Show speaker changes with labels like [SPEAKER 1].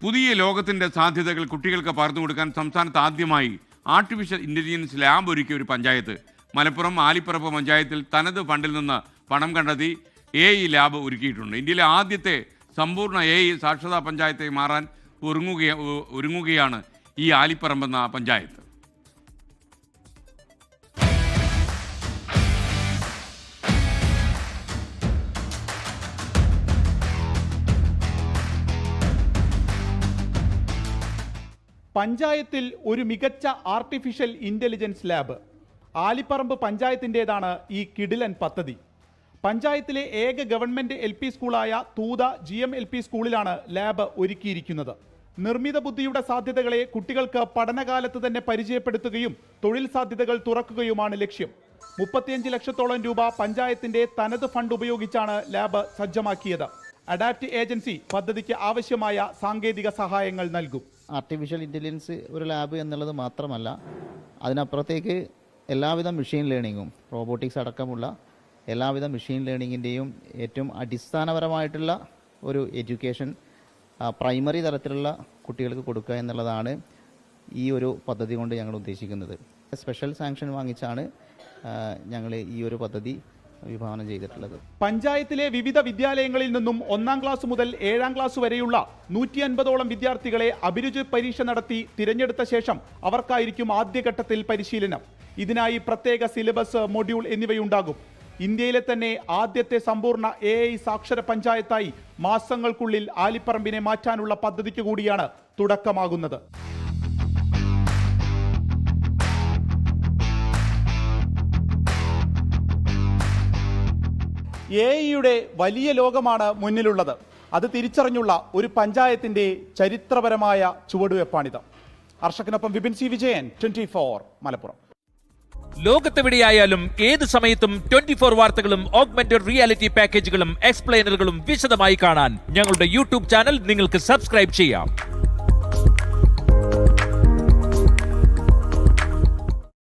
[SPEAKER 1] പുതിയ ലോകത്തിൻ്റെ സാധ്യതകൾ കുട്ടികൾക്ക് പകർന്നു കൊടുക്കാൻ സംസ്ഥാനത്ത് ആദ്യമായി ആർട്ടിഫിഷ്യൽ ഇൻ്റലിജൻസ് ലാബ് ഒരുക്കിയ ഒരു പഞ്ചായത്ത്. മലപ്പുറം ആലിപ്പറമ്പ് പഞ്ചായത്തിൽ തനത് ഫണ്ടിൽ നിന്ന് പണം കണ്ടെത്തി AI ലാബ് ഒരുക്കിയിട്ടുണ്ട്. ഇന്ത്യയിലെ ആദ്യത്തെ സമ്പൂർണ്ണ AI സാക്ഷരതാ പഞ്ചായത്തായി മാറാൻ ഒരുങ്ങുകയാണ് ഈ ആലിപ്പറമ്പെന്ന പഞ്ചായത്ത്.
[SPEAKER 2] പഞ്ചായത്തിൽ ഒരു മികച്ച ആർട്ടിഫിഷ്യൽ ഇൻ്റലിജൻസ് ലാബ്. ആലിപ്പറമ്പ് പഞ്ചായത്തിൻ്റേതാണ് ഈ കിടിലൻ പദ്ധതി. പഞ്ചായത്തിലെ ഏക ഗവൺമെൻറ് LP സ്കൂളായ തൂത GMLP സ്കൂളിലാണ് ലാബ് ഒരുക്കിയിരിക്കുന്നത്. നിർമ്മിത ബുദ്ധിയുടെ സാധ്യതകളെ കുട്ടികൾക്ക് പഠനകാലത്ത് തന്നെ പരിചയപ്പെടുത്തുകയും തൊഴിൽ സാധ്യതകൾ തുറക്കുകയുമാണ് ലക്ഷ്യം. 35 ലക്ഷത്തോളം രൂപ പഞ്ചായത്തിൻ്റെ തനത് ഫണ്ട് ഉപയോഗിച്ചാണ് ലാബ് സജ്ജമാക്കിയത്. അഡാപ്റ്റ് ഏജൻസി പദ്ധതിക്ക് ആവശ്യമായ സാങ്കേതിക സഹായങ്ങൾ നൽകും.
[SPEAKER 3] ആർട്ടിഫിഷ്യൽ ഇൻ്റലിജൻസ് ഒരു ലാബ് എന്നുള്ളത് മാത്രമല്ല, അതിനപ്പുറത്തേക്ക് എല്ലാവിധ മെഷീൻ ലേണിങ്ങും റോബോട്ടിക്സ് അടക്കമുള്ള എല്ലാവിധ മെഷീൻ ലേണിങ്ങിൻ്റെയും ഏറ്റവും അടിസ്ഥാനപരമായിട്ടുള്ള ഒരു എഡ്യൂക്കേഷൻ പ്രൈമറി തലത്തിലുള്ള കുട്ടികൾക്ക് കൊടുക്കുക എന്നുള്ളതാണ് ഈ ഒരു പദ്ധതി കൊണ്ട് ഞങ്ങൾ ഉദ്ദേശിക്കുന്നത്. സ്പെഷ്യൽ സാങ്ഷൻ വാങ്ങിച്ചാണ് ഞങ്ങൾ ഈ ഒരു പദ്ധതി വിഭാവനം ചെയ്തിട്ടുള്ളത്.
[SPEAKER 2] പഞ്ചായത്തിലെ വിവിധ വിദ്യാലയങ്ങളിൽ നിന്നും 1ാം ക്ലാസ് മുതൽ 7ാം ക്ലാസ് വരെയുള്ള 150ഓളം വിദ്യാർത്ഥികളെ അഭിരുചി പരീക്ഷ നടത്തി തിരഞ്ഞെടുത്ത ശേഷം അവർക്കായിരിക്കും ആദ്യഘട്ടത്തിൽ പരിശീലനം. ഇതിനായി പ്രത്യേക സിലബസ്, മൊഡ്യൂൾ എന്നിവയുണ്ടാകും. ഇന്ത്യയിലെ തന്നെ ആദ്യത്തെ സമ്പൂർണ്ണ AI സാക്ഷര പഞ്ചായത്തായി മാസങ്ങൾക്കുള്ളിൽ ആലിപ്പറമ്പിനെ മാറ്റാനുള്ള പദ്ധതിക്ക് കൂടിയാണ് തുടക്കമാകുന്നത്. AI വലിയ ലോകമാണ് മുന്നിലുള്ളത്. അത് തിരിച്ചറിഞ്ഞുള്ള ഒരു പഞ്ചായത്തിന്റെ ചരിത്രപരമായ ചുവടുവെപ്പാണിത്. അർഷക്കിനൊപ്പം വിപിൻ C. വിജയൻ, 24 മലപ്പുറം.
[SPEAKER 4] ലോകത്തെവിടെയായാലും ഏത് സമയത്തും 24 വാർത്തകളും ഓഗ്മെന്റഡ് റിയാലിറ്റി പാക്കേജുകളും എക്സ്പ്ലെയിനറുകളും വിശദമായി കാണാൻ ഞങ്ങളുടെ YouTube ചാനൽ നിങ്ങൾക്ക് സബ്സ്ക്രൈബ് ചെയ്യാം.